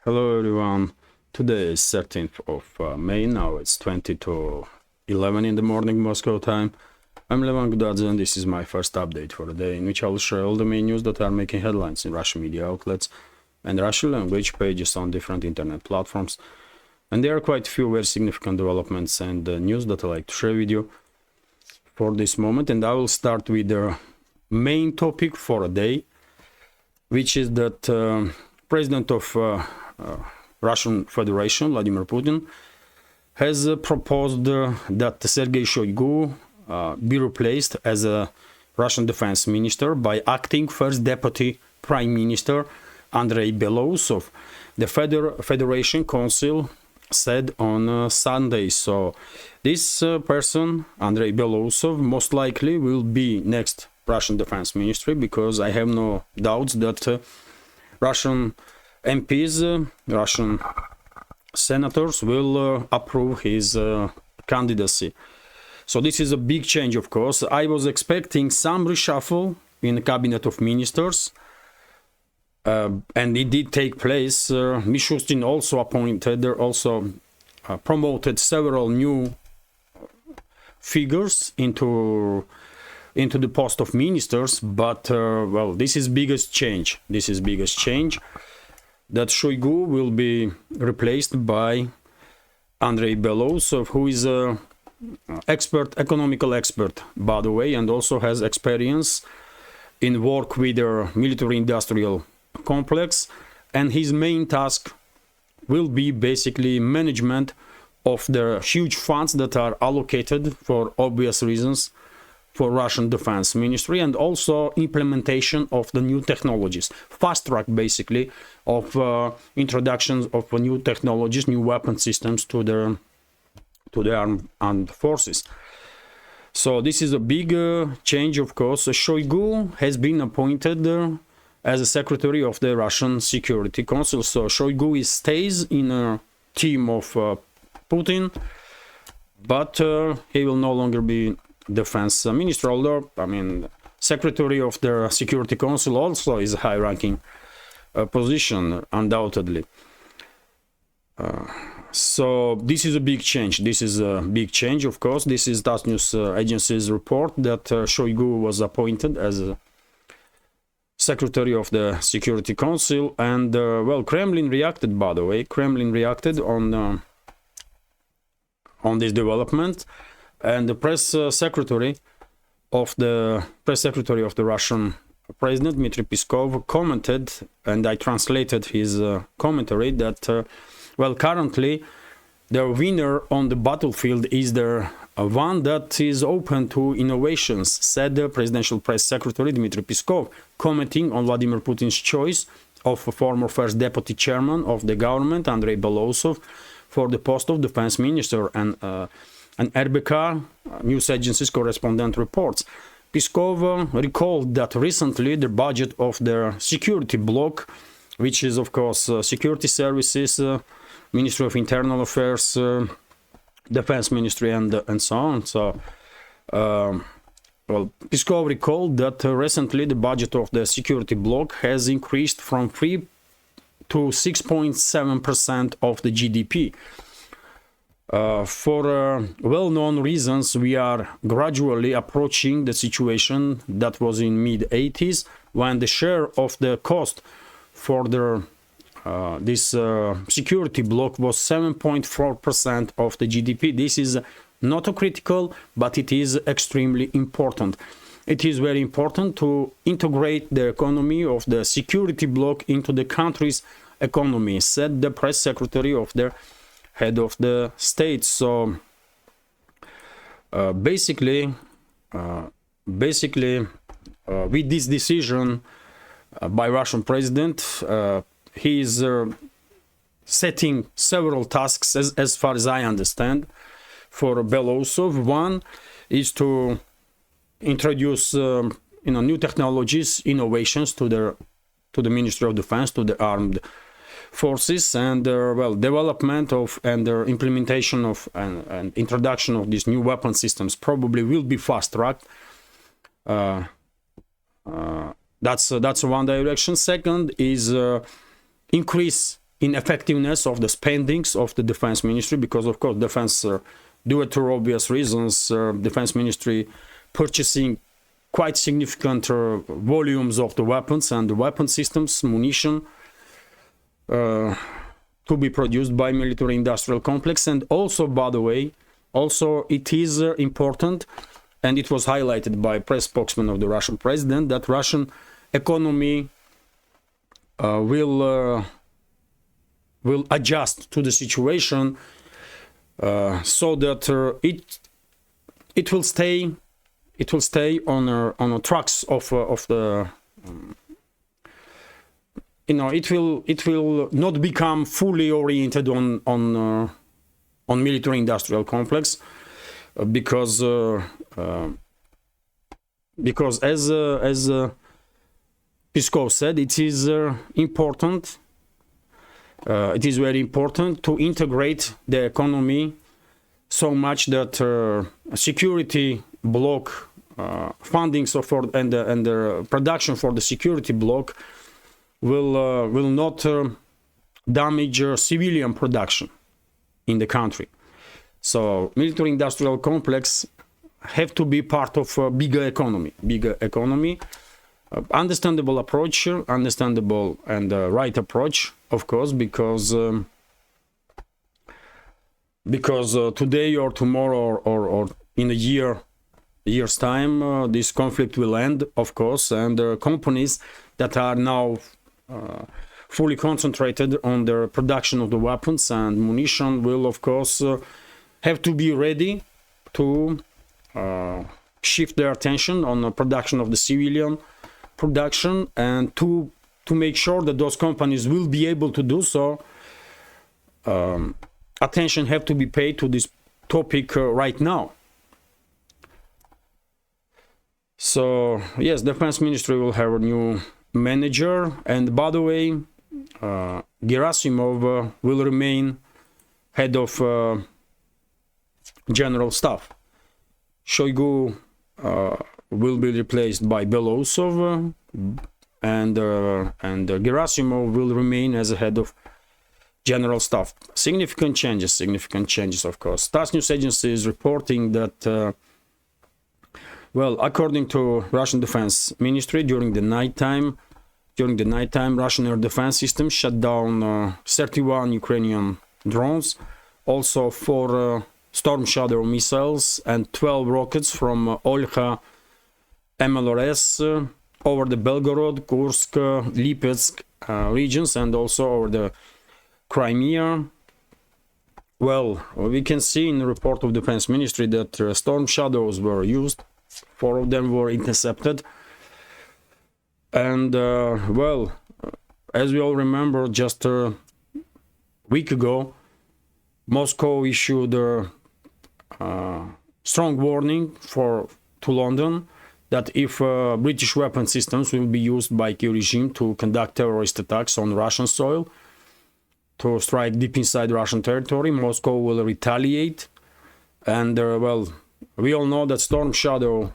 Hello everyone, today is 13th of May, now it's 20 to 11 in the morning Moscow time. I'm Levan Gudadze and this is my first update for the day, in which I will share all the main news that are making headlines in Russian media outlets and Russian language pages on different internet platforms. And there are quite a few very significant developments and news that I like to share with you for this moment. And I will start with the main topic for a day, which is that President of Russian Federation, Vladimir Putin, has proposed that Sergei Shoigu be replaced as a Russian defense minister by acting first deputy prime minister Andrei Belousov, the Federation Council said on Sunday. So this person, Andrei Belousov, most likely will be next Russian defense ministry, because I have no doubts that Russian MPs, Russian senators will approve his candidacy. So this is a big change, of course. I was expecting some reshuffle in the cabinet of ministers, and it did take place. Mishustin also promoted several new figures into the post of ministers, but well, this is biggest change. This is biggest change, that Shoigu will be replaced by Andrei Belousov, who is a economical expert, by the way, and also has experience in work with the military-industrial complex. And his main task will be basically management of the huge funds that are allocated for obvious reasons for Russian Defense Ministry, and also implementation of the new technologies, fast track basically of introductions of new technologies, new weapon systems to the armed forces. So this is a big change, of course. Shoigu has been appointed as a secretary of the Russian Security Council. So Shoigu stays in a team of Putin, but he will no longer be defense minister, although, I mean, secretary of the Security Council also is a high-ranking position, undoubtedly. So this is a big change. This is a big change, of course. This is TASS News Agency's report that Shoigu was appointed as a secretary of the Security Council, and well, Kremlin reacted, by the way. Kremlin reacted on this development. And the press secretary of the Russian president, Dmitry Peskov, commented, and I translated his commentary, that well, currently the winner on the battlefield is the one that is open to innovations, said the presidential press secretary Dmitry Peskov, commenting on Vladimir Putin's choice of a former first deputy chairman of the government, Andrei Belousov, for the post of defense minister. And RBK news agency's correspondent reports. Peskov recalled that recently the budget of the security bloc, which is of course security services, Ministry of Internal Affairs, Defense Ministry, and so on. So, well, Peskov recalled that recently the budget of the security bloc has increased from 3 to 6.7% of the GDP. For well-known reasons, we are gradually approaching the situation that was in mid-80s, when the share of the cost for this security bloc was 7.4% of the GDP. This is not a critical, but it is extremely important. It is very important to integrate the economy of the security bloc into the country's economy, said the press secretary of the head of the state. So basically, with this decision by Russian president, he is setting several tasks, as far as I understand, for Belousov. One is to introduce new technologies, innovations to the Ministry of Defense, to the armed forces, and well, development of and implementation of and introduction of these new weapon systems probably will be fast-tracked. That's one direction. Second is increase ineffectiveness of the spendings of the defense ministry, because of course defense, due to obvious reasons, defense ministry purchasing quite significant volumes of the weapons and the weapon systems, munition, to be produced by military industrial complex. And also, by the way, also it is important, and it was highlighted by press spokesman of the Russian president, that Russian economy will adjust to the situation, so that it will stay on a tracks of the it will not become fully oriented on military industrial complex, because as Peskov said, it is important. It is very important to integrate the economy so much that security block funding and the production for the security block will not damage civilian production in the country. So military industrial complex have to be part of a bigger economy. Understandable approach, understandable and right approach, of course, because today or tomorrow or in a year's time, this conflict will end, of course, and companies that are now fully concentrated on the production of the weapons and munition will, of course, have to be ready to shift their attention on the production of the civilian production, and to make sure that those companies will be able to do so. Attention have to be paid to this topic right now. So yes, defense ministry will have a new manager, and by the way, Gerasimov will remain head of general staff. Shoigu will be replaced by Belosov, and Gerasimov will remain as a head of general staff. Significant changes, of course. TASS news agency is reporting that, well, according to Russian Defense Ministry, during the nighttime, Russian air defense systems shut down 31 Ukrainian drones, also 4 Storm Shadow missiles and 12 rockets from Olkha MLRS over the Belgorod, Kursk, Lipetsk regions, and also over the Crimea. Well, we can see in the report of Defense Ministry that Storm Shadows were used. 4 of them were intercepted. And, well, as we all remember, just a week ago, Moscow issued a strong warning to London that if British weapon systems will be used by Kyiv regime to conduct terrorist attacks on Russian soil, to strike deep inside Russian territory, Moscow will retaliate. And, well, we all know that Storm Shadow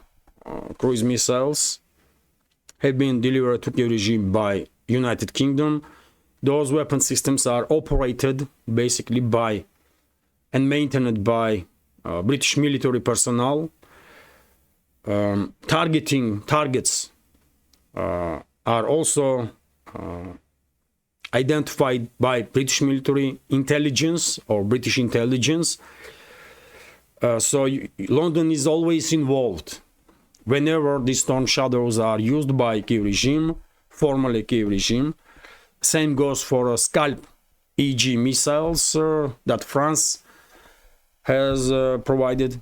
cruise missiles have been delivered to Kyiv regime by United Kingdom. Those weapon systems are operated basically by and maintained by British military personnel. Targets are also identified by British military intelligence or British intelligence. So London is always involved whenever these Storm Shadows are used by Kyiv regime, formerly Kyiv regime. Same goes for Scalp EG missiles that France has provided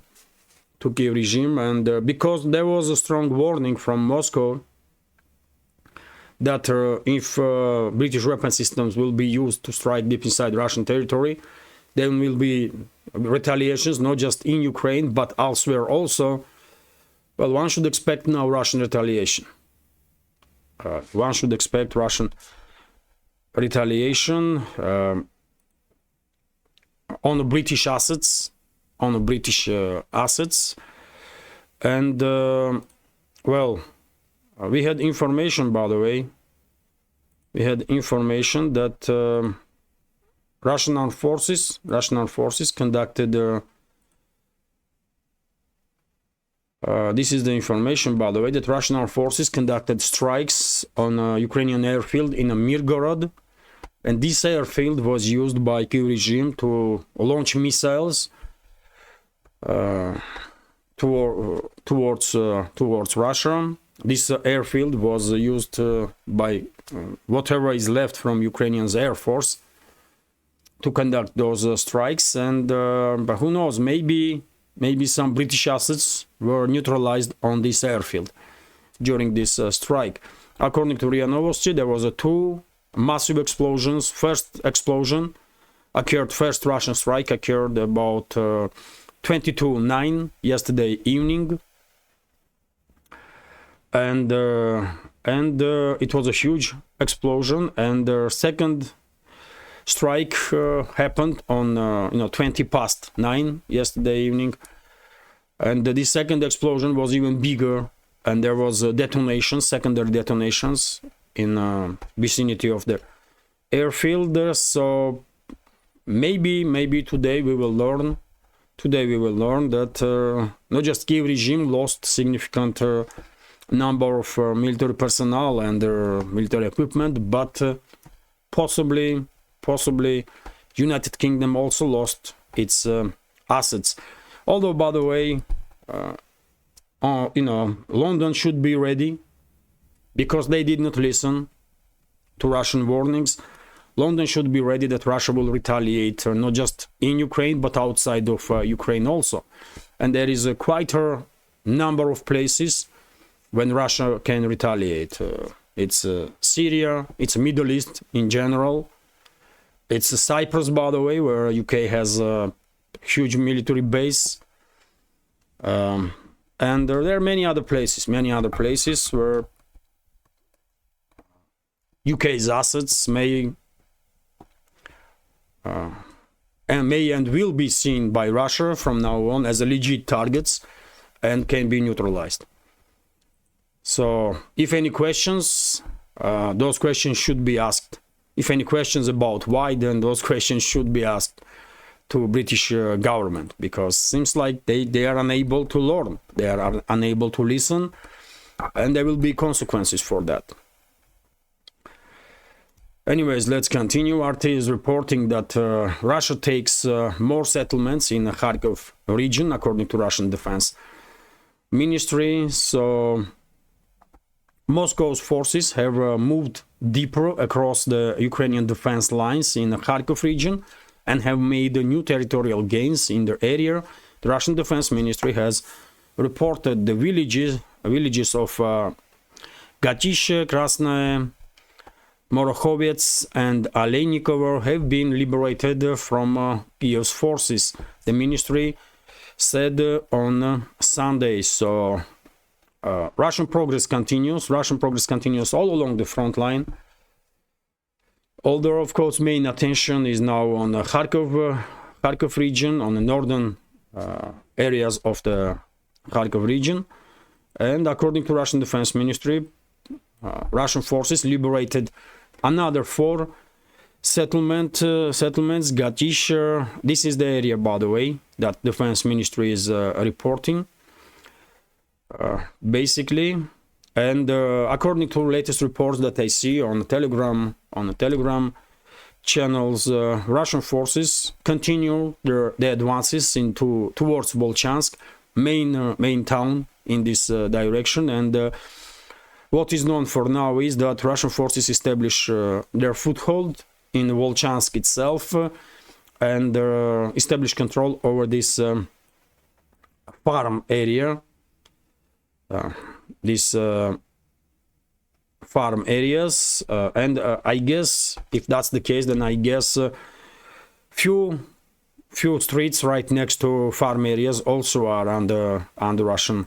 to Kyiv regime, and because there was a strong warning from Moscow that if British weapon systems will be used to strike deep inside Russian territory, there will be retaliations, not just in Ukraine, but elsewhere also. Well, one should expect now Russian retaliation. One should expect Russian retaliation on the British assets, and well, we had information, by the way. We had information that Russian armed forces conducted this is the information, by the way, that Russian armed forces conducted strikes on a Ukrainian airfield in Mirgorod, and this airfield was used by Kyiv regime to launch missiles towards Russia. This airfield was used by whatever is left from Ukrainians' air force to conduct those strikes, and but who knows, maybe some British assets were neutralized on this airfield during this strike. According to RIA Novosti, there was two massive explosions. First explosion occurred, first Russian strike occurred about 22:09 yesterday evening, and it was a huge explosion. And the second strike happened on 20:09 yesterday evening, and the second explosion was even bigger, and there was detonations, secondary detonations in vicinity of the airfield. So maybe today we will learn that not just Kyiv regime lost significant number of military personnel and military equipment, but possibly United Kingdom also lost its assets. Although, by the way, London should be ready, because they did not listen to Russian warnings. London should be ready that Russia will retaliate, not just in Ukraine but outside of Ukraine also. And there is quite a number of places when Russia can retaliate. It's Syria, it's Middle East in general. It's Cyprus, by the way, where UK has a huge military base. And there are many other places where UK's assets may and will be seen by Russia from now on as legit targets and can be neutralized. So if any questions, those questions should be asked. If any questions about why, then those questions should be asked to British government, because seems like they are unable to learn, they are unable to listen, and there will be consequences for that. Anyways, let's continue. RT is reporting that Russia takes more settlements in the Kharkov region, according to Russian Defense Ministry. So Moscow's forces have moved deeper across the Ukrainian defense lines in the Kharkov region and have made new territorial gains in the area. The Russian Defense Ministry has reported the villages of Gatishe, Krasnaye, Morokhovets and Aleinikovo have been liberated from Kiev's forces, the ministry said on Sunday. So Russian progress continues all along the front line. Although, of course, main attention is now on the Kharkov region, on the northern areas of the Kharkov region. And according to Russian Defense Ministry, Russian forces liberated another 4 settlements. Gatish, this is the area, by the way, that Defense Ministry is reporting, basically. And according to latest reports that I see on the Telegram channels, Russian forces continue their advances towards Volchansk, main town in this direction. And what is known for now is that Russian forces establish their foothold in Volchansk itself and establish control over this farm area. Farm areas, and I guess if that's the case, then I guess few streets right next to farm areas also are under Russian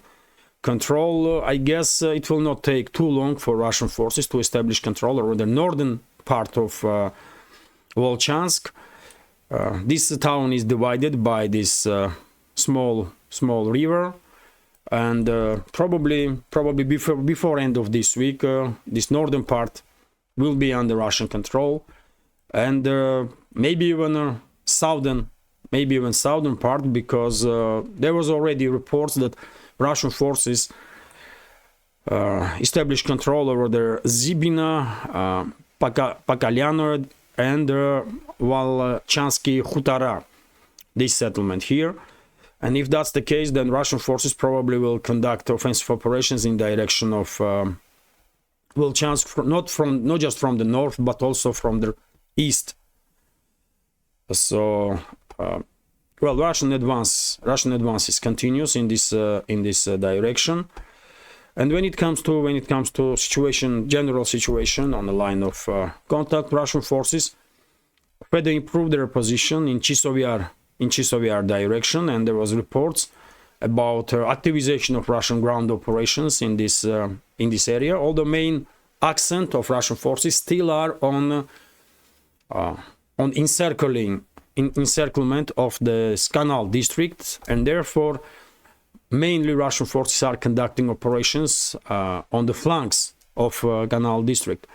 control. I guess it will not take too long for Russian forces to establish control over the northern part of Volchansk. This town is divided by this small river. And probably before end of this week, this northern part will be under Russian control, and maybe even southern part, because there was already reports that Russian forces established control over the Zibina, Pokalyano, and Volchansky Khutara, this settlement here. And if that's the case, then Russian forces probably will conduct offensive operations in direction of Volchansk, not just from the north, but also from the east. So, well, Russian advances continues in this direction. And when it comes to general situation on the line of contact, Russian forces further improved their position in Chisovyar direction, and there was reports about activization of Russian ground operations in this area. All the main accent of Russian forces still are on encirclement of the Canal district, and therefore mainly Russian forces are conducting operations on the flanks of Canal district.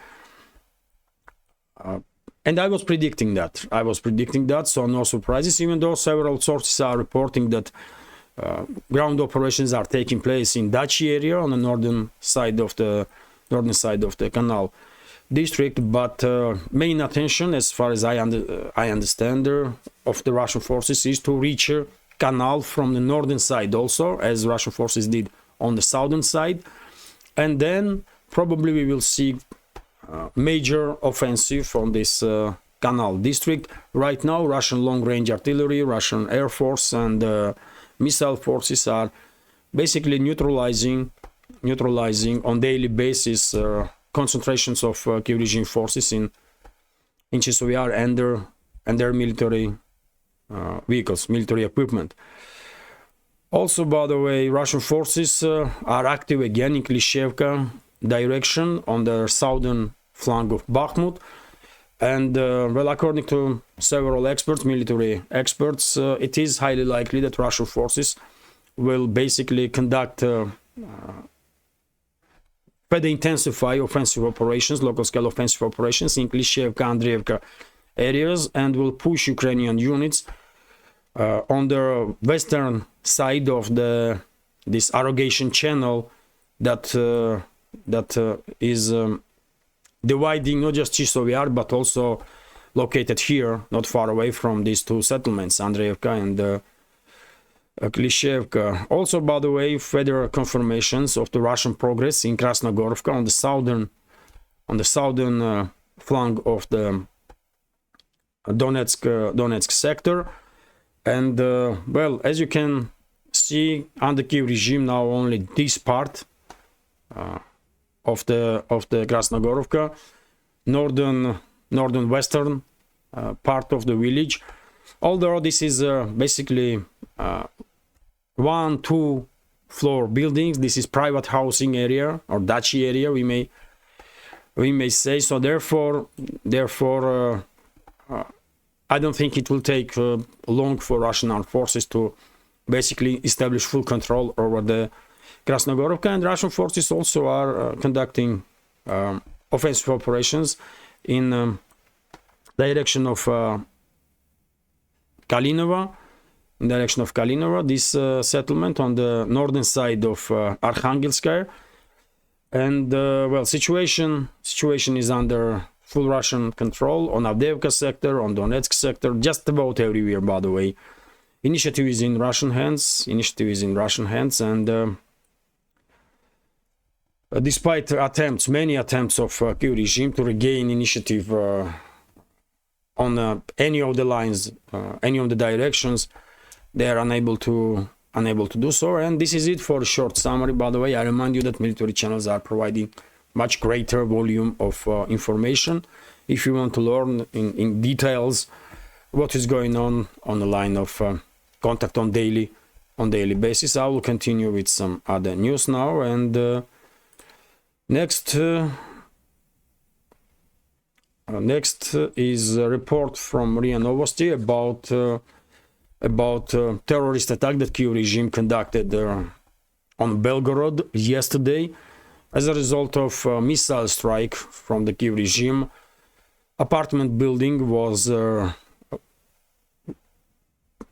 And I was predicting that, so no surprises, even though several sources are reporting that ground operations are taking place in Dachi area on the northern side of the Canal district. But main attention, as far as I understand, of the Russian forces is to reach Canal from the northern side also, as Russian forces did on the southern side, and then probably we will see major offensive on this Canal district. Right now, Russian long-range artillery, Russian air force, and missile forces are basically neutralizing on daily basis concentrations of Kiev regime forces in Chisovyar and their military vehicles, military equipment. Also, by the way, Russian forces are active again in Klishchevka direction on the southern flank of Bakhmut, and well, according to several experts, military experts, it is highly likely that Russian forces will basically conduct further intensify offensive operations, local scale offensive operations in Klishchevka, Andreevka areas, and will push Ukrainian units on the western side of this irrigation channel that is dividing not just Chisovyar but also located here, not far away from these two settlements, Andreevka and Klishchevka. Also, by the way, further confirmations of the Russian progress in Krasnogorovka on the southern flank of the Donetsk sector. And well, as you can see, under Kiev regime now only this part of the Krasnogorovka, northern western part of the village. Although this is basically 1-2 floor buildings, this is private housing area or dachi area, we may say. So therefore I don't think it will take long for Russian armed forces to basically establish full control over the Krasnogorovka, and Russian forces also are conducting offensive operations in direction of Kalinova, this settlement on the northern side of Arkhangelskaya. And well, situation is under full Russian control on Avdiivka sector, on Donetsk sector, just about everywhere, by the way. Initiative is in Russian hands, and despite many attempts of Kiev regime to regain initiative on any of the lines, any of the directions, they are unable to do so. And this is it for a short summary. By the way, I remind you that military channels are providing much greater volume of information. If you want to learn in details what is going on the line of contact on daily basis, I will continue with some other news now. And next is a report from RIA Novosti about terrorist attack that Kiev regime conducted on Belgorod yesterday as a result of missile strike from the Kiev regime apartment building was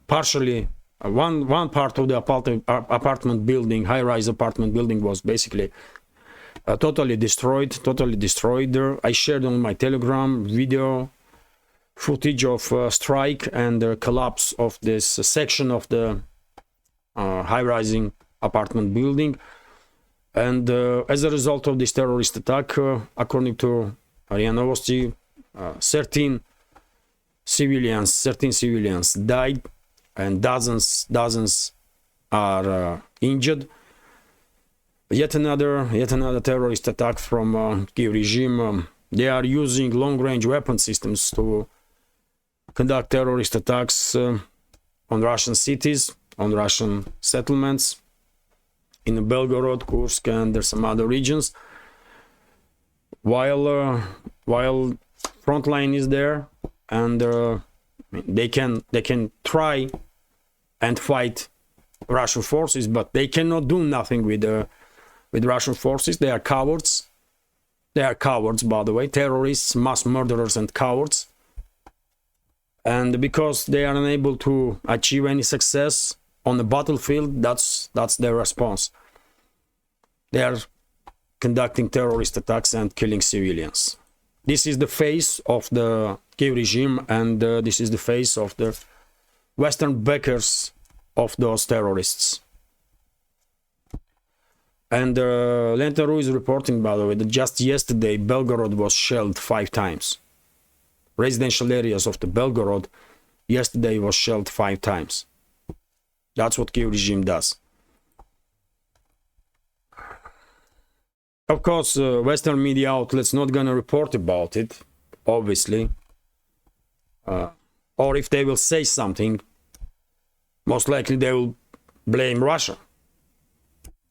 partially one part of the apartment building, high-rise apartment building, was basically totally destroyed. I shared on my Telegram video footage of strike and the collapse of this section of the high-rising apartment building. And as a result of this terrorist attack, according to RIA Novosti, 13 civilians died and dozens are injured. Yet another terrorist attack from Kiev regime. They are using long-range weapon systems to conduct terrorist attacks on Russian cities, on Russian settlements in Belgorod, Kursk, and there's some other regions. While frontline is there, and they can try and fight Russian forces, but they cannot do nothing with Russian forces. They are cowards. They are cowards, by the way, terrorists, mass murderers, and cowards. And because they are unable to achieve any success on the battlefield, that's their response. They are conducting terrorist attacks and killing civilians. This is the face of the Kiev regime, and this is the face of the Western backers of those terrorists. And Lenta.ru is reporting, by the way, that just yesterday Belgorod was shelled 5 times. Residential areas of the Belgorod yesterday was shelled 5 times. That's what Kiev regime does. Of course, Western media outlets not gonna report about it, obviously. Or if they will say something, most likely they will blame Russia.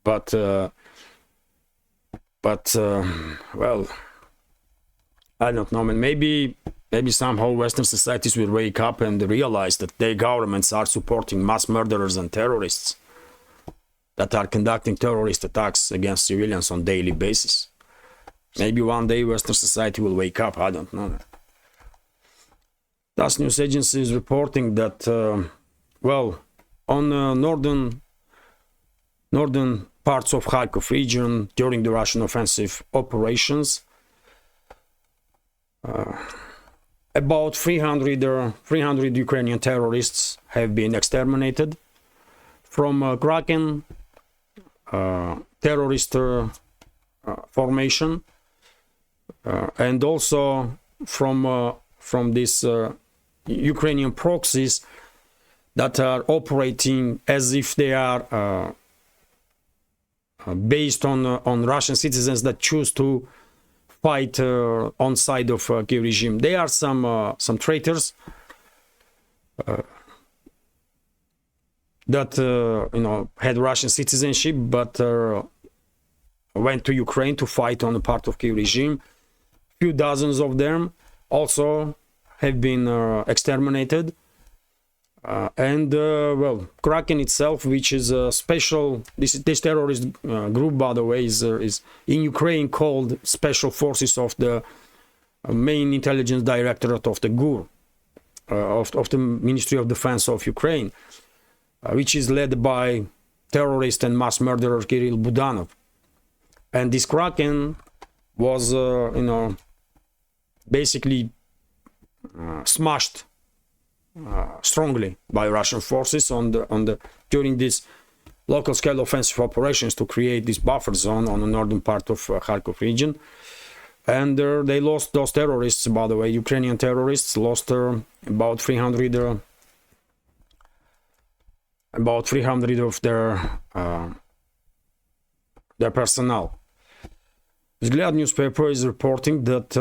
But well, I don't know, man. Maybe somehow Western societies will wake up and realize that their governments are supporting mass murderers and terrorists that are conducting terrorist attacks against civilians on daily basis. Maybe one day Western society will wake up. I don't know. TASS news agency is reporting that, well, on northern parts of Kharkov region during the Russian offensive operations, about 300 Ukrainian terrorists have been exterminated from Kraken terrorist formation, and also from these Ukrainian proxies that are operating as if they are based on Russian citizens that choose to fight on side of Kiev regime. There are some traitors that had Russian citizenship, but went to Ukraine to fight on the part of Kiev regime. Few dozens of them also have been exterminated. And well, Kraken itself, which is a special, this terrorist group, by the way, is in Ukraine called Special Forces of the main intelligence directorate of the GUR, of the Ministry of Defense of Ukraine, which is led by terrorist and mass murderer Kirill Budanov. And this Kraken was, basically smashed strongly by Russian forces during this local scale offensive operations to create this buffer zone on the northern part of Kharkov region. And they lost, those terrorists, by the way, Ukrainian terrorists lost about 300 of their personnel. Vzгляд newspaper is reporting that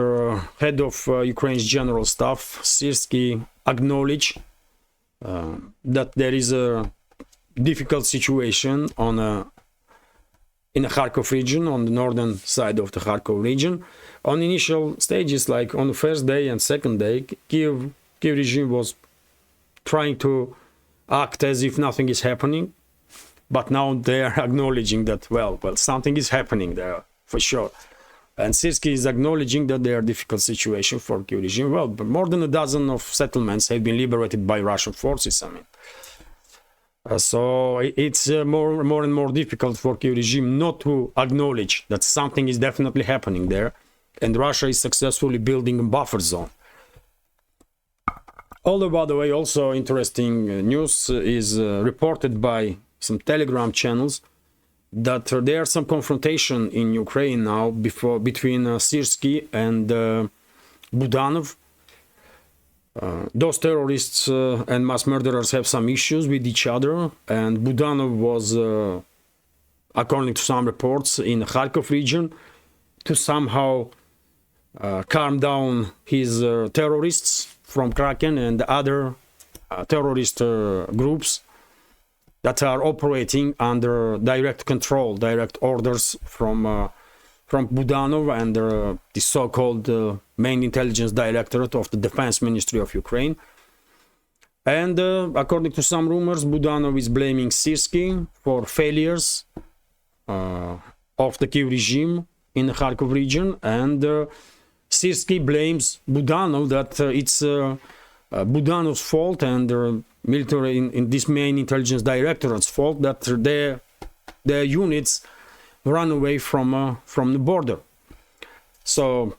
head of Ukraine's general staff, Syrsky, acknowledged that there is a difficult situation in the Kharkov region, on the northern side of the Kharkov region. On initial stages, like on the first day and second day, Kiev regime was trying to act as if nothing is happening, but now they are acknowledging that, well, something is happening there, for sure. And Syrskyi is acknowledging that they are a difficult situation for Kyiv regime. Well, but more than a dozen of settlements have been liberated by Russian forces. I mean, so it's more and more difficult for Kyiv regime not to acknowledge that something is definitely happening there, and Russia is successfully building a buffer zone. Although, by the way, also interesting news is reported by some Telegram channels that there's some confrontation in Ukraine now between Syrskyi and Budanov. Those terrorists and mass murderers have some issues with each other, and Budanov was, according to some reports, in the Kharkov region to somehow calm down his terrorists from Kraken and other terrorist groups that are operating under direct control, direct orders from Budanov and the so-called main intelligence directorate of the Defense Ministry of Ukraine. And according to some rumors, Budanov is blaming Syrskyi for failures of the Kyiv regime in the Kharkov region, and Syrskyi blames Budanov that it's Budanov's fault and military in this main intelligence directorate's fault that their units run away from the border. So,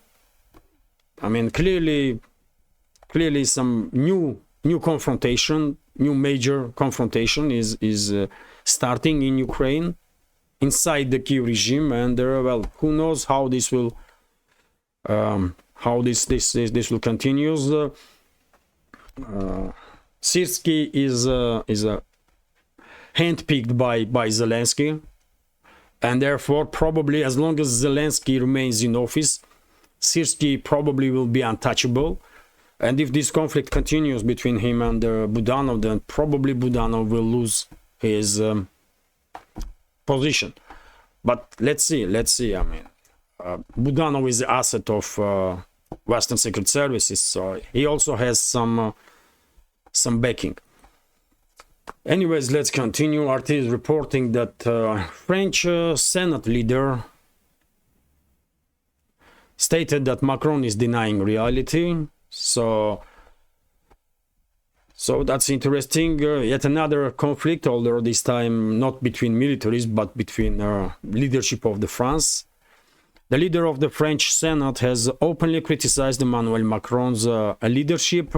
I mean, clearly some new confrontation, new major confrontation is starting in Ukraine inside the Kyiv regime, and well, who knows how this will will continue. Syrskyi is handpicked by Zelensky, and therefore probably as long as Zelensky remains in office, Syrskyi probably will be untouchable. And if this conflict continues between him and Budanov, then probably Budanov will lose his position. But let's see. I mean, Budanov is the asset of Western secret services, so he also has some backing. Anyways, let's continue. RT is reporting that French Senate leader stated that Macron is denying reality. So that's interesting. Yet another conflict, although this time not between militaries, but between leadership of the France. The leader of the French Senate has openly criticized Emmanuel Macron's leadership,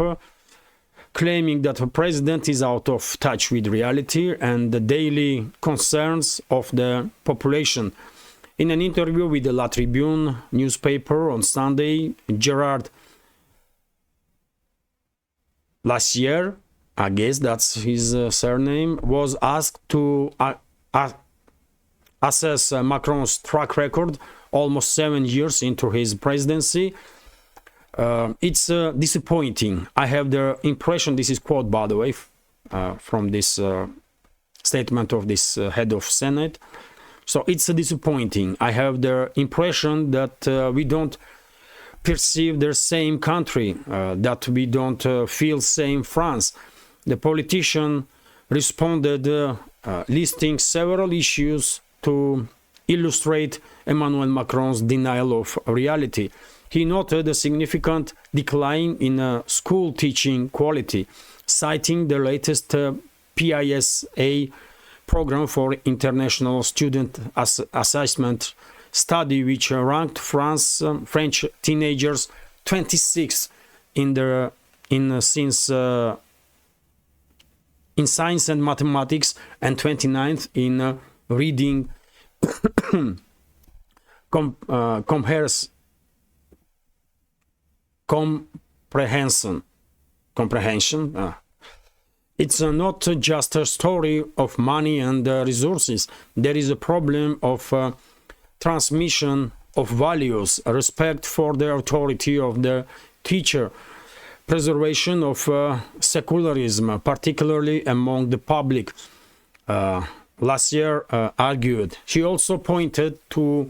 claiming that the president is out of touch with reality and the daily concerns of the population. In an interview with the La Tribune newspaper on Sunday, Gerard Lassière, I guess that's his surname, was asked to assess Macron's track record almost 7 years into his presidency. It's disappointing. I have the impression, this is quote by the way from this statement of this head of Senate. So it's disappointing. I have the impression that we don't perceive the same country, that we don't feel same France. The politician responded listing several issues to illustrate Emmanuel Macron's denial of reality. He noted a significant decline in school teaching quality, citing the latest PISA program for international student assessment study, which ranked French teenagers 26th in science and mathematics and 29th in reading comprehension. It's not just a story of money and resources. There is a problem of transmission of values, respect for the authority of the teacher, preservation of secularism, particularly among the public, Lassière argued. He also pointed to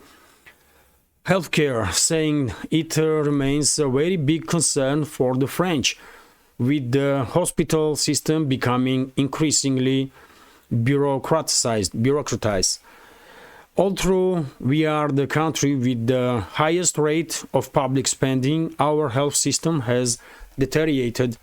healthcare, saying it remains a very big concern for the French, with the hospital system becoming increasingly bureaucratized. Although we are the country with the highest rate of public spending, our health system has deteriorated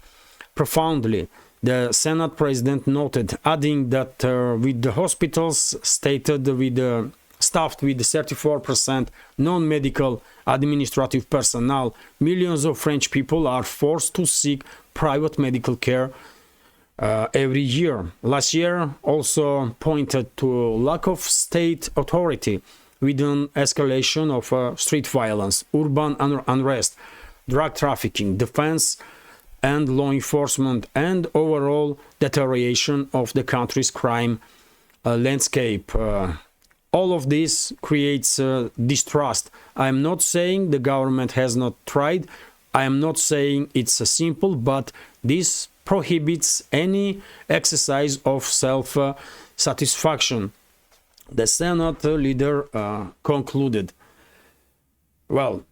profoundly. The Senate President noted, adding that with the hospitals stated with staffed with 34% non-medical administrative personnel, millions of French people are forced to seek private medical care every year. Last year also pointed to lack of state authority with an escalation of street violence, urban unrest, drug trafficking, defense and law enforcement, and overall deterioration of the country's crime landscape. All of this creates distrust. I am not saying the government has not tried. I am not saying it's simple, but this prohibits any exercise of self-satisfaction. The Senate leader concluded. Well,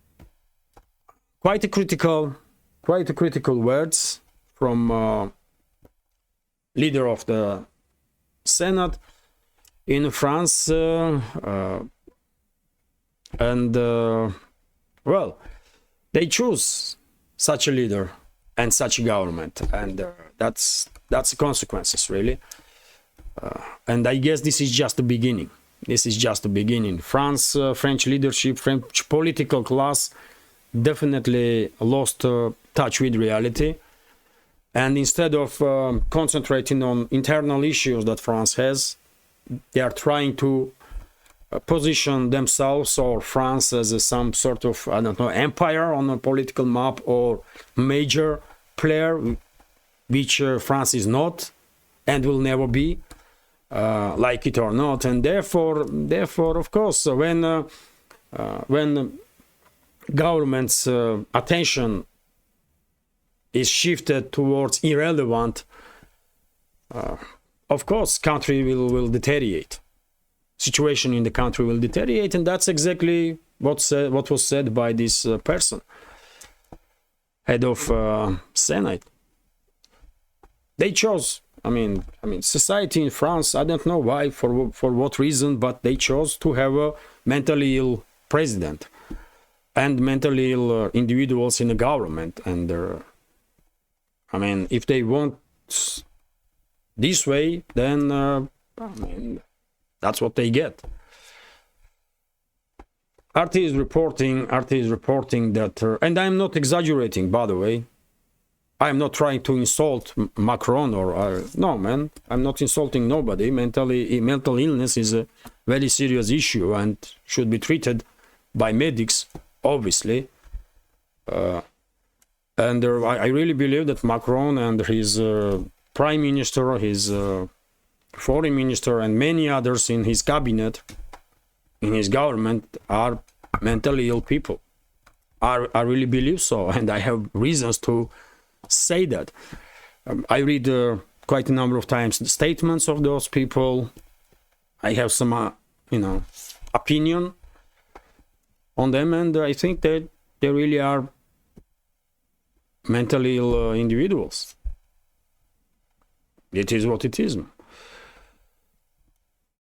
quite a critical words from leader of the Senate in France, well, they choose such a leader and such a government, and that's the consequences, really. And I guess this is just the beginning. This is just the beginning. France, French leadership, French political class definitely lost touch with reality, and instead of concentrating on internal issues that France has, they are trying to position themselves or France as some sort of, I don't know, empire on a political map or major player, which France is not and will never be, like it or not. And therefore, of course, when government's attention is shifted towards irrelevant, of course, country will deteriorate. Situation in the country will deteriorate, and that's exactly what was said by this person, head of Senate. They chose. I mean, society in France. I don't know why, for what reason, but they chose to have a mentally ill president and mentally ill individuals in the government. And I mean, if they want this way, then I mean, that's what they get. RT is reporting that, and I'm not exaggerating, by the way. I'm not trying to insult Macron or no, man. I'm not insulting nobody. Mental illness is a very serious issue and should be treated by medics, obviously. And I really believe that Macron and his prime minister, his foreign minister, and many others in his cabinet, in his government, are mentally ill people. I really believe so, and I have reasons to say that. I read quite a number of times the statements of those people. I have some, opinion on them, and I think that they really are mentally ill individuals. It is what it is.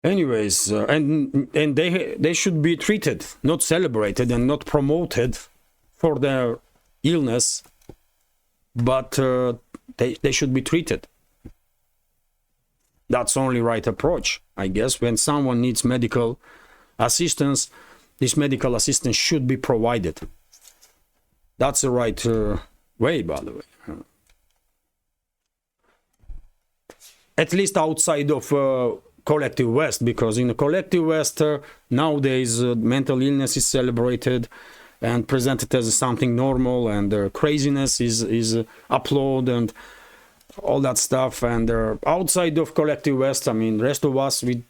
Anyways, and they should be treated, not celebrated and not promoted for their illness, but they should be treated. That's only right approach, I guess. When someone needs medical assistance, this medical assistance should be provided. That's the right way, by the way. At least outside of collective West, because in the collective West nowadays mental illness is celebrated and presented as something normal, and craziness is applauded and all that stuff. And outside of collective West, I mean, rest of us, we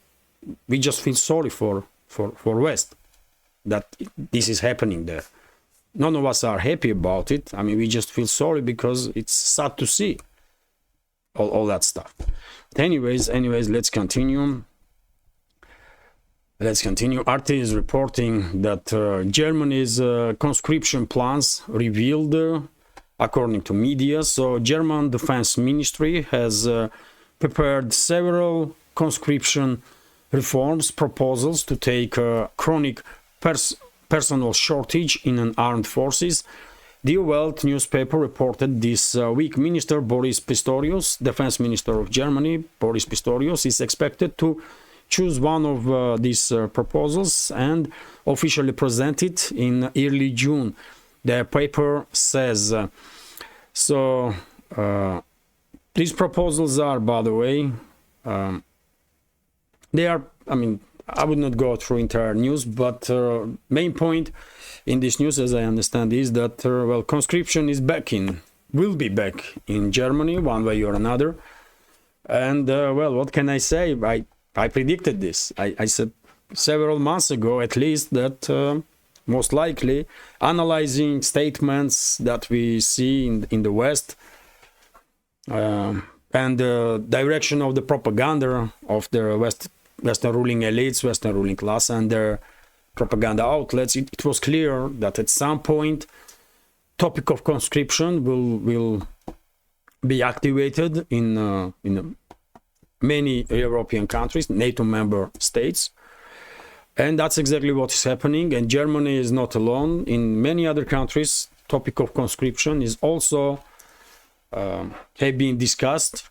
just feel sorry for West that this is happening there. None of us are happy about it. I mean, we just feel sorry because it's sad to see all that stuff. Anyways, let's continue. RT is reporting that Germany's conscription plans revealed, according to media. So German Defense Ministry has prepared several conscription reforms proposals to take a chronic personal shortage in an armed forces. The Welt newspaper reported this week Minister Boris Pistorius, Defense Minister of Germany, Boris Pistorius, is expected to choose one of these proposals and officially present it in early June. The paper says these proposals are, by the way, they are, I mean, I would not go through entire news, but main point in this news, as I understand, is that, well, conscription is will be back in Germany one way or another. And, well, what can I say? I predicted this. I said several months ago, at least, that most likely analyzing statements that we see in the West, and the direction of the propaganda of the Western ruling elites, Western ruling class, and their propaganda outlets, it was clear that at some point, topic of conscription will be activated in many European countries, NATO member states, and that's exactly what is happening. And Germany is not alone. In many other countries, topic of conscription is also have been discussed,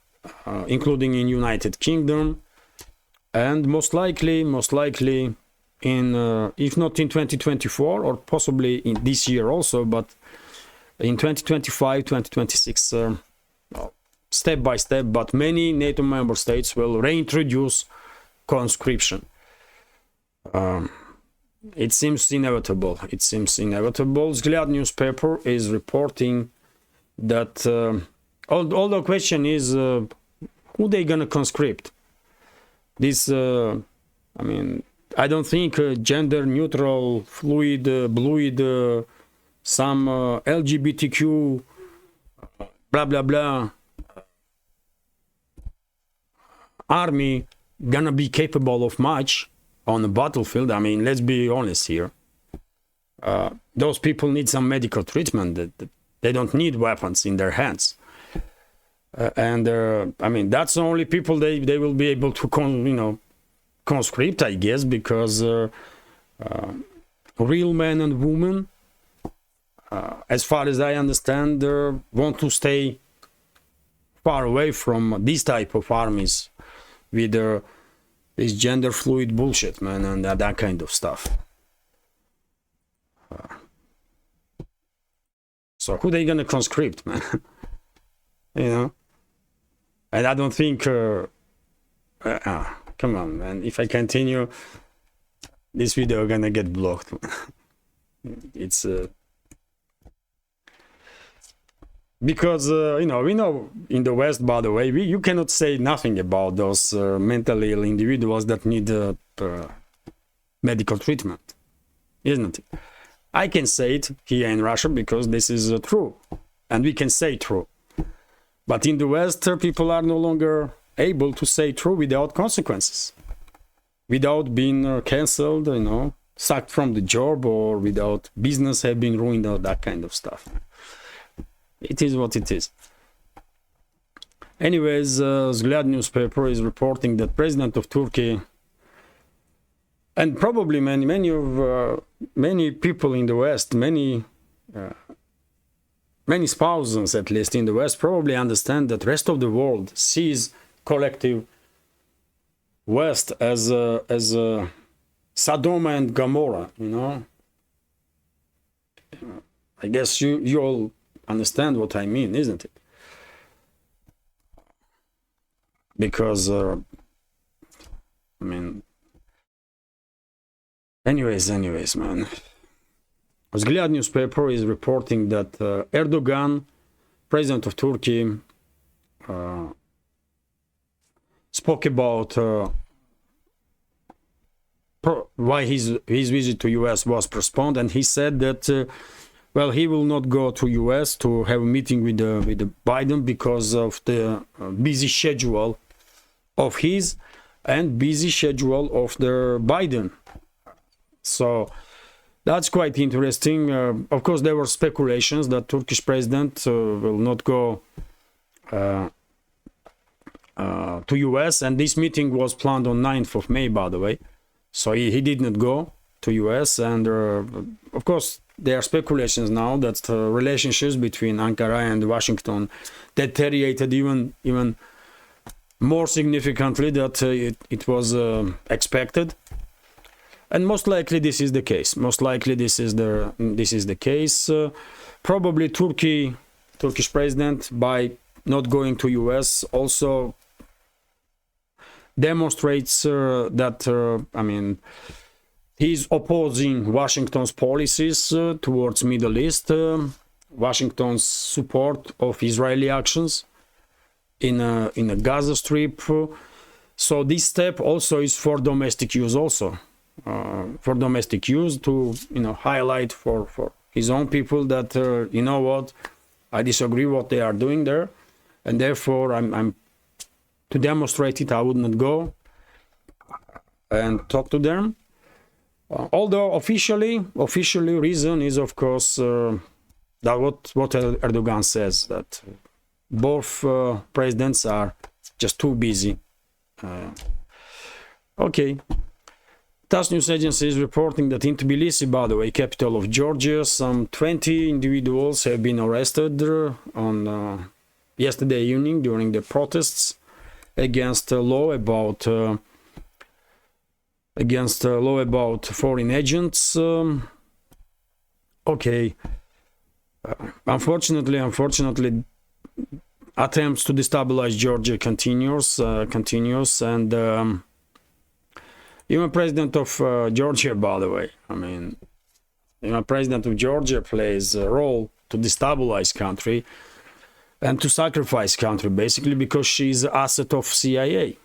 including in United Kingdom, and most likely in if not in 2024 or possibly in this year also, but in 2025, 2026, step by step. But many NATO member states will reintroduce conscription. It seems inevitable. Vzglyad newspaper is reporting that all the question is who they gonna conscript. This I mean, I don't think gender neutral, fluid, some LGBTQ blah blah blah army gonna be capable of much on the battlefield. I mean, let's be honest here. Those people need some medical treatment. They don't need weapons in their hands. I mean, that's the only people they will be able to conscript, I guess, because real men and women, as far as I understand, want to stay far away from this type of armies with this gender fluid bullshit, man, and that kind of stuff. So who they gonna conscript, man? And I don't think come on, man, if I continue this video gonna get blocked. It's because we know in the West, by the way, you cannot say nothing about those mentally ill individuals that need medical treatment, isn't it? I can say it here in Russia because this is true, and we can say true. But in the West, people are no longer able to say true without consequences, without being cancelled, sacked from the job, or without business have been ruined, or that kind of stuff. It is what it is. Anyways, Vzglyad newspaper is reporting that President of Turkey, and probably many people in the West, many spouses at least in the West, probably understand that rest of the world sees collective West as Sodom and Gomorrah. I guess you all understand what I mean, isn't it? Because I mean, anyways, man. Vzglyad newspaper is reporting that Erdogan, president of Turkey, spoke about why his visit to US was postponed, and he said that well, he will not go to US to have a meeting with the Biden because of the busy schedule of his and busy schedule of the Biden. So that's quite interesting. Of course, there were speculations that Turkish president will not go to US, and this meeting was planned on 9th of May, by the way. So he did not go to US, and of course there are speculations now that relationships between Ankara and Washington deteriorated even more significantly than it was expected. And most likely this is the case. Most likely this is the case. Probably Turkish president, by not going to US, also demonstrates that I mean, he's opposing Washington's policies towards Middle East, Washington's support of Israeli actions in a Gaza Strip. So this step also is for domestic use, also for domestic use, to highlight for his own people that you know what, I disagree what they are doing there, and therefore I'm to demonstrate it, I would not go and talk to them. Although officially reason is, of course, that what Erdogan says, that both presidents are just too busy. Okay. TASS news agency is reporting that in Tbilisi, by the way, capital of Georgia, some 20 individuals have been arrested on yesterday evening during the protests against a law about foreign agents. Okay. Unfortunately, attempts to destabilize Georgia continues, and even president of Georgia, by the way, I mean, president of Georgia plays a role to destabilize country and to sacrifice country, basically, because she's an asset of CIA.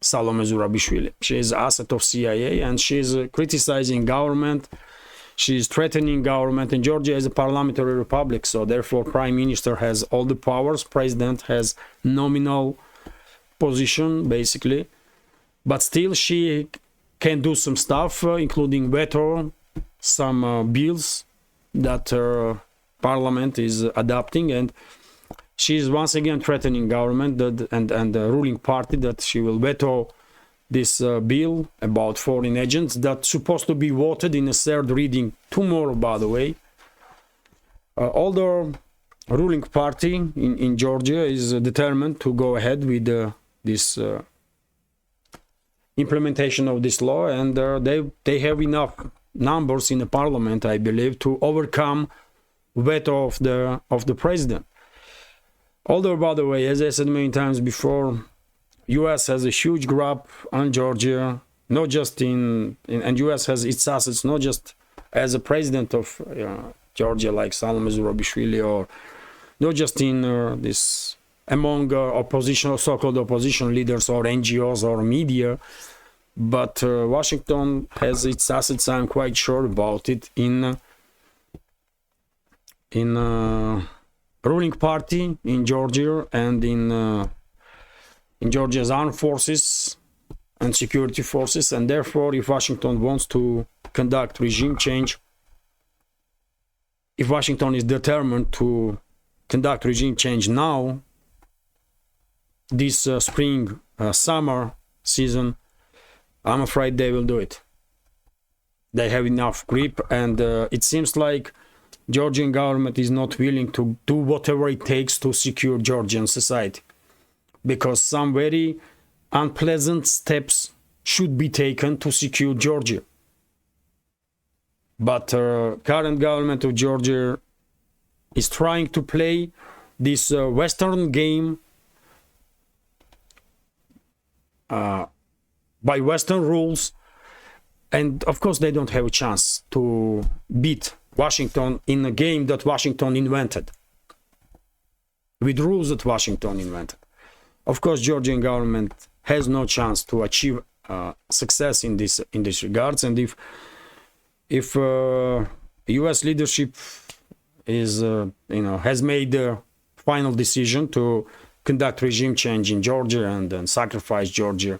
Salome Zurabishvili. She is an asset of CIA, and she's criticizing government. She's threatening government, and Georgia is a parliamentary republic, so therefore prime minister has all the powers. President has nominal position, basically, but still she can do some stuff, including veto some bills that parliament is adopting, and she is once again threatening government and the ruling party that she will veto this bill about foreign agents that's supposed to be voted in a third reading tomorrow, by the way. Although ruling party in Georgia is determined to go ahead with this implementation of this law, and they have enough numbers in the parliament, I believe, to overcome veto of the president. Although, by the way, as I said many times before, U.S. has a huge grab on Georgia, not just and U.S. has its assets not just as a president of Georgia, like Salome Zurabishvili, or not just in this among opposition, so-called opposition leaders or NGOs or media, but Washington has its assets. I'm quite sure about it in ruling party in Georgia and in Georgia's armed forces and security forces, and therefore if Washington wants to conduct regime change, if Washington is determined to conduct regime change now, this spring, summer season, I'm afraid they will do it. They have enough grip, and it seems like Georgian government is not willing to do whatever it takes to secure Georgian society, because some very unpleasant steps should be taken to secure Georgia. But current government of Georgia is trying to play this Western game by Western rules, and of course they don't have a chance to beat Washington in a game that Washington invented, with rules that Washington invented. Of course, Georgian government has no chance to achieve success in this regards, and if U.S. leadership is has made the final decision to conduct regime change in Georgia and then sacrifice Georgia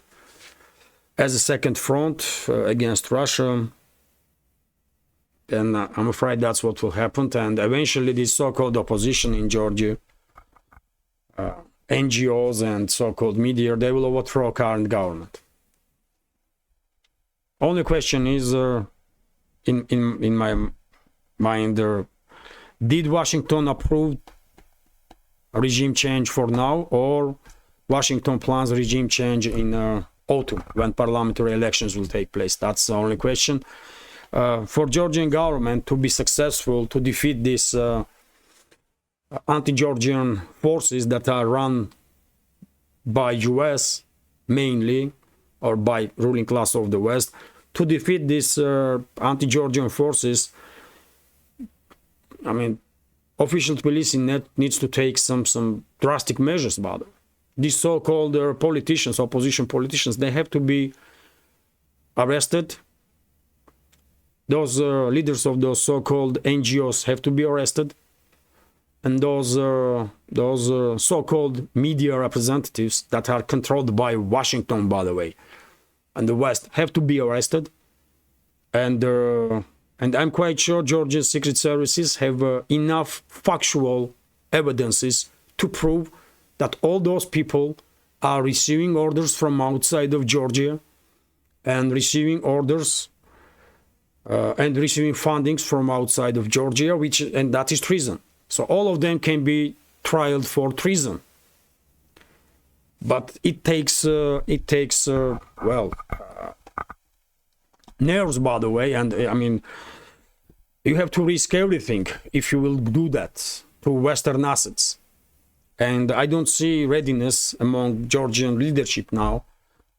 as a second front against Russia, then I'm afraid that's what will happen, and eventually this so-called opposition in Georgia, NGOs and so-called media, they will overthrow current government. Only question is, in my mind, did Washington approve regime change for now, or Washington plans regime change in autumn when parliamentary elections will take place? That's the only question. For Georgian government to be successful to defeat these anti-Georgian forces that are run by US mainly, or by ruling class of the West, to defeat these anti-Georgian forces, I mean, official Tbilisi needs to take some drastic measures about it. These so-called politicians, opposition politicians, they have to be arrested. Those leaders of those so-called NGOs have to be arrested. And those so-called media representatives that are controlled by Washington, by the way, and the West, have to be arrested. And I'm quite sure Georgia's secret services have enough factual evidences to prove that all those people are receiving orders from outside of Georgia and receiving orders and receiving fundings from outside of Georgia, and that is treason. So all of them can be trialed for treason. But it takes nerves, by the way, and I mean, you have to risk everything if you will do that to Western assets. And I don't see readiness among Georgian leadership now.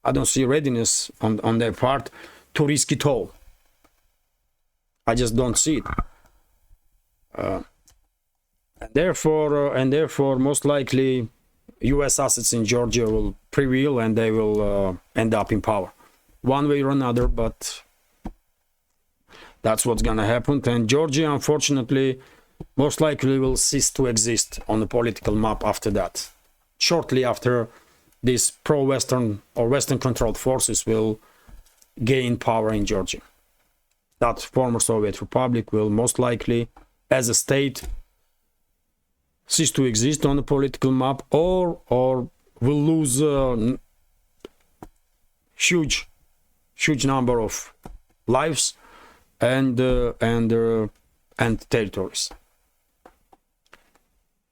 I don't see readiness on their part to risk it all. I just don't see it. Therefore, most likely, U.S. assets in Georgia will prevail and they will end up in power, one way or another. But that's what's gonna happen. And Georgia, unfortunately, most likely will cease to exist on the political map after that. Shortly after, these pro-Western or Western-controlled forces will gain power in Georgia. That former Soviet Republic will most likely, as a state, cease to exist on the political map, or will lose huge number of lives and territories.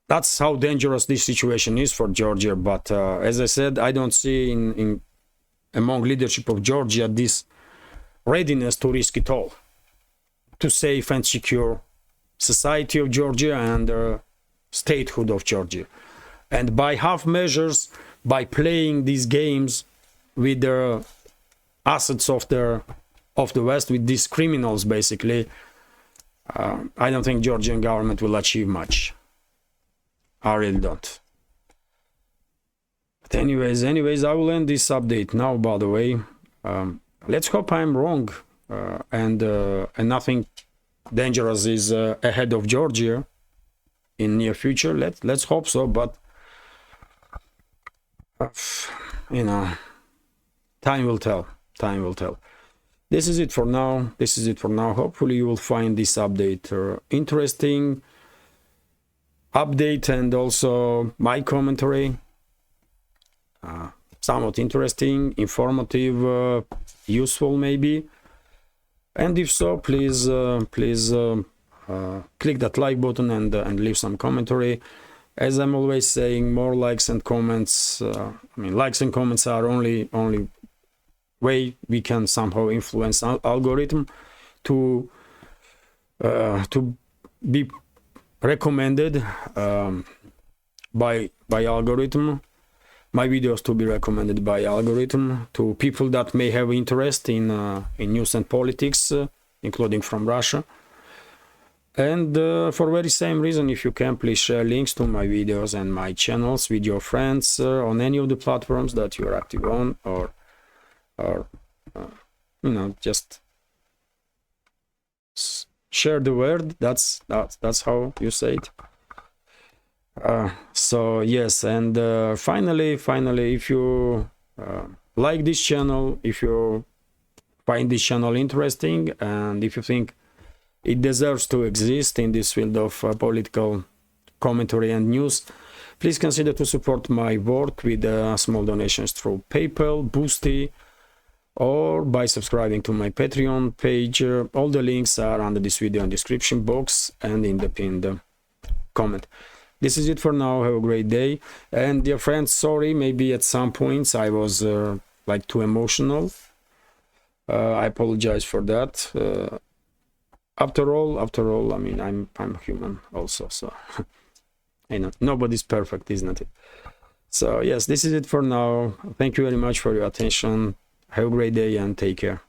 That's how dangerous this situation is for Georgia. But as I said, I don't see among leadership of Georgia this readiness to risk it all to safe and secure society of Georgia and statehood of Georgia. And by half measures, by playing these games with the assets of the West, with these criminals basically, I don't think Georgian government will achieve much. I really don't. But anyways, I will end this update now, by the way. Let's hope I'm wrong and nothing dangerous is ahead of Georgia in near future. Let's hope so, but you know, time will tell. This is it for now. Hopefully you will find this update interesting update, and also my commentary somewhat interesting, informative, useful maybe. And if so, please click that like button and leave some commentary. As I'm always saying, more likes and comments. I mean, likes and comments are only way we can somehow influence algorithm to be recommended by algorithm. My videos to be recommended by algorithm to people that may have interest in news and politics, including from Russia. And for very same reason, if you can, please share links to my videos and my channels with your friends on any of the platforms that you're active on, or you know, just share the word. That's how you say it. So yes, and finally, if you like this channel, if you find this channel interesting, and if you think it deserves to exist in this field of political commentary and news, Please consider to support my work with small donations through PayPal, Boosty, or by subscribing to my Patreon page. All the links are under this video in the description box and in the pinned comment. This is it for now. Have a great day. And dear friends, sorry, maybe at some points I was like too emotional. I apologize for that. After all, I mean, I'm human also, so I know nobody's perfect, isn't it? So yes, this is it for now. Thank you very much for your attention. Have a great day and take care.